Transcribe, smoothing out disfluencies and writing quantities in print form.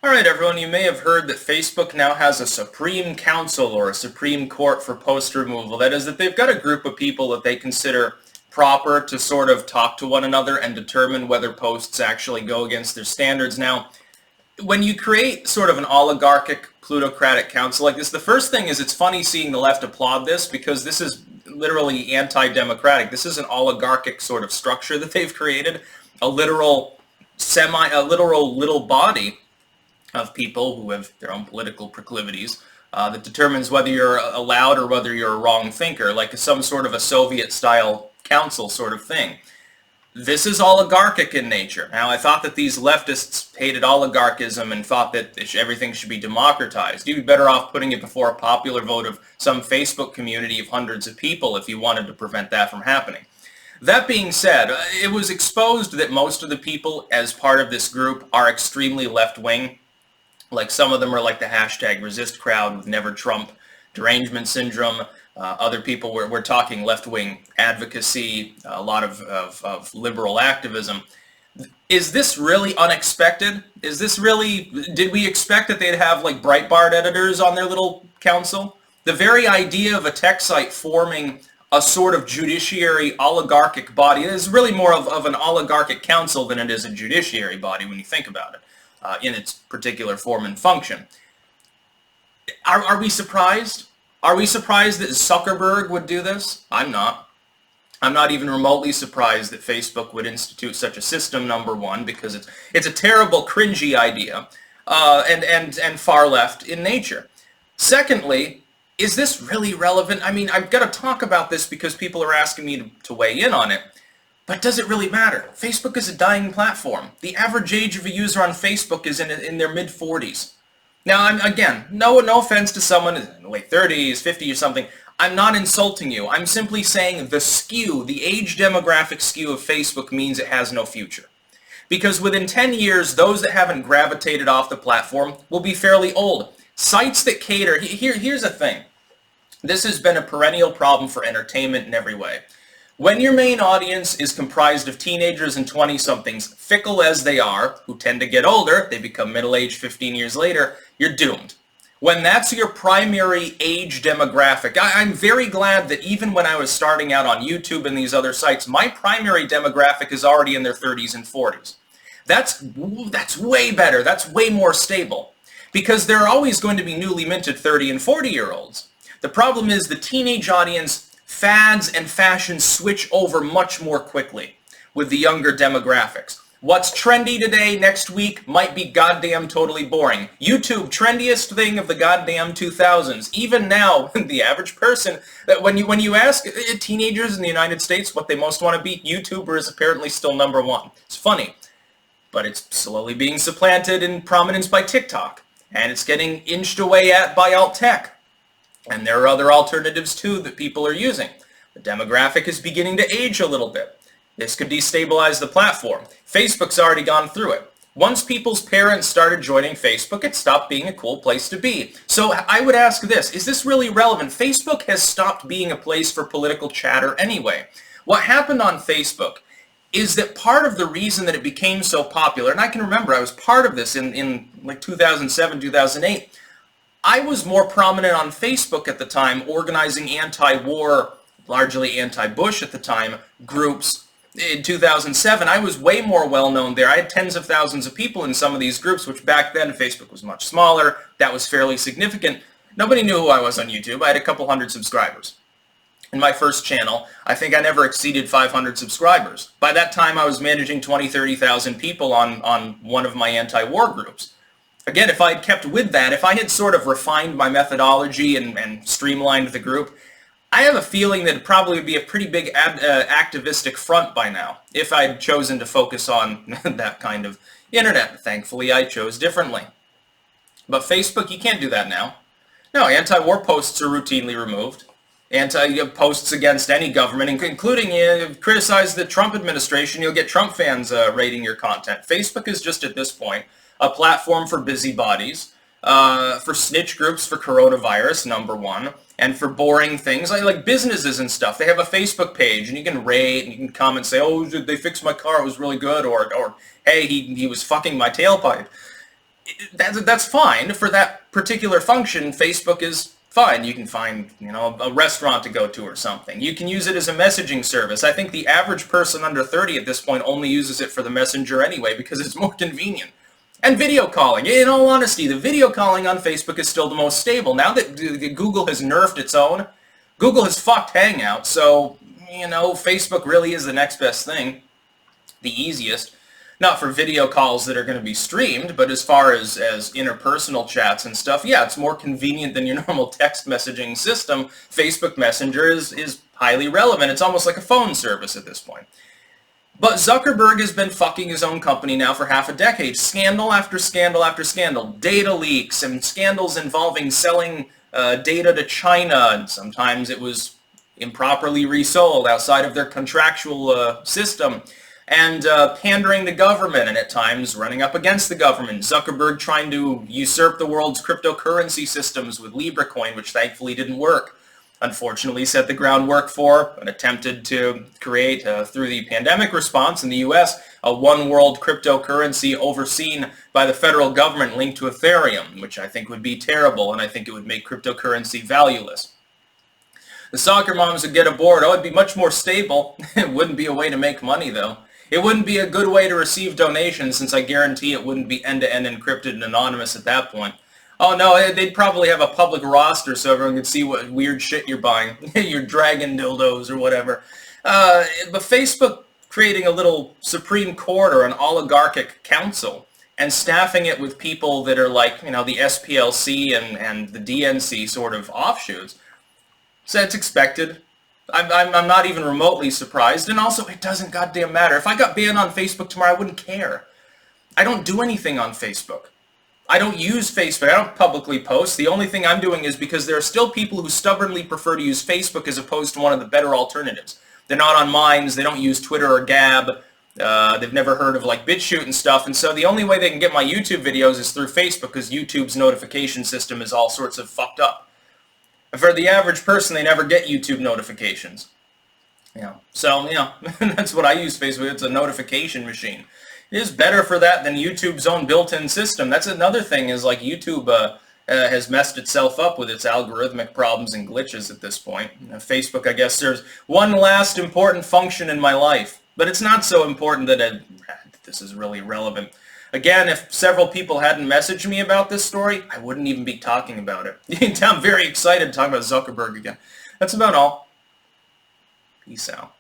Alright everyone, you may have heard that Facebook now has a Supreme Council or a Supreme Court for post removal. That is, that they've got a group of people that they consider proper to sort of talk to one another and determine whether posts actually go against their standards. Now, when you create sort of an oligarchic, plutocratic council like this, the first thing is it's funny seeing the left applaud this because this is literally anti-democratic. This is an oligarchic sort of structure that they've created, a literal little body of people who have their own political proclivities that determines whether you're allowed or whether you're a wrong thinker, like some sort of a Soviet-style council sort of thing. This is oligarchic in nature. Now, I thought that these leftists hated oligarchism and thought that everything should be democratized. You'd be better off putting it before a popular vote of some Facebook community of hundreds of people if you wanted to prevent that from happening. That being said, it was exposed that most of the people as part of this group are extremely left-wing. Like some of them are like the hashtag resist crowd with never Trump derangement syndrome. Other people, we're talking left-wing advocacy, a lot of liberal activism. Is this really unexpected? Did we expect that they'd have like Breitbart editors on their little council? The very idea of a tech site forming a sort of judiciary oligarchic body is really more of an oligarchic council than it is a judiciary body when you think about it. In its particular form and function. Are we surprised? Are we surprised that Zuckerberg would do this? I'm not. I'm not even remotely surprised that Facebook would institute such a system, number one, because it's a terrible, cringy idea, and far left in nature. Secondly, is this really relevant? I mean, I've got to talk about this because people are asking me to weigh in on it. But does it really matter? Facebook is a dying platform. The average age of a user on Facebook is in their mid-40s. Now, again, no offense to someone in the late 30s, 50 or something. I'm not insulting you. I'm simply saying the age demographic skew of Facebook means it has no future. Because within 10 years, those that haven't gravitated off the platform will be fairly old. Sites that cater... Here's the thing. This has been a perennial problem for entertainment in every way. When your main audience is comprised of teenagers and 20-somethings, fickle as they are, who tend to get older, they become middle-aged 15 years later, you're doomed. When that's your primary age demographic, I'm very glad that even when I was starting out on YouTube and these other sites, my primary demographic is already in their 30s and 40s. That's way better. That's way more stable. Because there are always going to be newly minted 30 and 40-year-olds. The problem is the teenage audience... Fads and fashions switch over much more quickly with the younger demographics. What's trendy today, next week, might be goddamn totally boring. YouTube, trendiest thing of the goddamn 2000s. Even now, the average person, when you ask teenagers in the United States what they most want to be, YouTuber is apparently still number one. It's funny, but it's slowly being supplanted in prominence by TikTok, and it's getting inched away at by alt tech. And there are other alternatives too that people are using. The demographic is beginning to age a little bit. This could destabilize the platform. Facebook's already gone through it. Once people's parents started joining Facebook, it stopped being a cool place to be. So I would ask this, is this really relevant? Facebook has stopped being a place for political chatter anyway. What happened on Facebook is that part of the reason that it became so popular, and I can remember I was part of this in like 2007, 2008, I was more prominent on Facebook at the time, organizing anti-war, largely anti-Bush at the time, groups. In 2007, I was way more well-known there. I had tens of thousands of people in some of these groups, which back then, Facebook was much smaller. That was fairly significant. Nobody knew who I was on YouTube. I had a couple hundred subscribers. In my first channel, I think I never exceeded 500 subscribers. By that time, I was managing 20, 30,000 people on one of my anti-war groups. Again, if I had kept with that, if I had sort of refined my methodology and streamlined the group, I have a feeling that it probably would be a pretty big activistic front by now, if I'd chosen to focus on that kind of internet. Thankfully, I chose differently. But Facebook, you can't do that now. No, anti-war posts are routinely removed. Posts against any government, including criticize the Trump administration, you'll get Trump fans rating your content. Facebook is just at this point a platform for busybodies, for snitch groups for coronavirus, number one, and for boring things like businesses and stuff. They have a Facebook page, and you can rate, and you can comment, say, oh, they fixed my car, it was really good, or hey, he was fucking my tailpipe. that's fine. For that particular function, Facebook is fine. You can find, a restaurant to go to or something. You can use it as a messaging service. I think the average person under 30 at this point only uses it for the messenger anyway because it's more convenient. And video calling. In all honesty, the video calling on Facebook is still the most stable. Now that Google has nerfed its own, Google has fucked Hangout, so, Facebook really is the next best thing. The easiest. Not for video calls that are going to be streamed, but as far as interpersonal chats and stuff, yeah, it's more convenient than your normal text messaging system. Facebook Messenger is highly relevant. It's almost like a phone service at this point. But Zuckerberg has been fucking his own company now for half a decade. Scandal after scandal after scandal. Data leaks and scandals involving selling data to China, and sometimes it was improperly resold outside of their contractual system. And pandering the government, and at times running up against the government. Zuckerberg trying to usurp the world's cryptocurrency systems with LibreCoin, which thankfully didn't work. Unfortunately set the groundwork for and attempted to create, through the pandemic response in the US, a one world cryptocurrency overseen by the federal government linked to Ethereum, which I think would be terrible, and I think it would make cryptocurrency valueless. The soccer moms would get aboard. Oh, it'd be much more stable. It wouldn't be a way to make money, though. It wouldn't be a good way to receive donations, since I guarantee it wouldn't be end-to-end encrypted and anonymous at that point. Oh no, they'd probably have a public roster so everyone could see what weird shit you're buying. Your dragon dildos or whatever. But Facebook creating a little Supreme Court or an oligarchic council and staffing it with people that are like, the SPLC and the DNC sort of offshoots. So it's expected. I'm not even remotely surprised. And also, it doesn't goddamn matter. If I got banned on Facebook tomorrow, I wouldn't care. I don't do anything on Facebook. I don't use Facebook. I don't publicly post. The only thing I'm doing is because there are still people who stubbornly prefer to use Facebook as opposed to one of the better alternatives. They're not on Minds. They don't use Twitter or Gab. They've never heard of like BitChute and stuff. And so the only way they can get my YouTube videos is through Facebook because YouTube's notification system is all sorts of fucked up. For the average person, they never get YouTube notifications. So, that's what I use Facebook. It's a notification machine. It is better for that than YouTube's own built-in system. That's another thing is like YouTube has messed itself up with its algorithmic problems and glitches at this point. Facebook, I guess, serves one last important function in my life. But it's not so important that this is really relevant. Again, if several people hadn't messaged me about this story, I wouldn't even be talking about it. I'm very excited to talk about Zuckerberg again. That's about all. Peace out.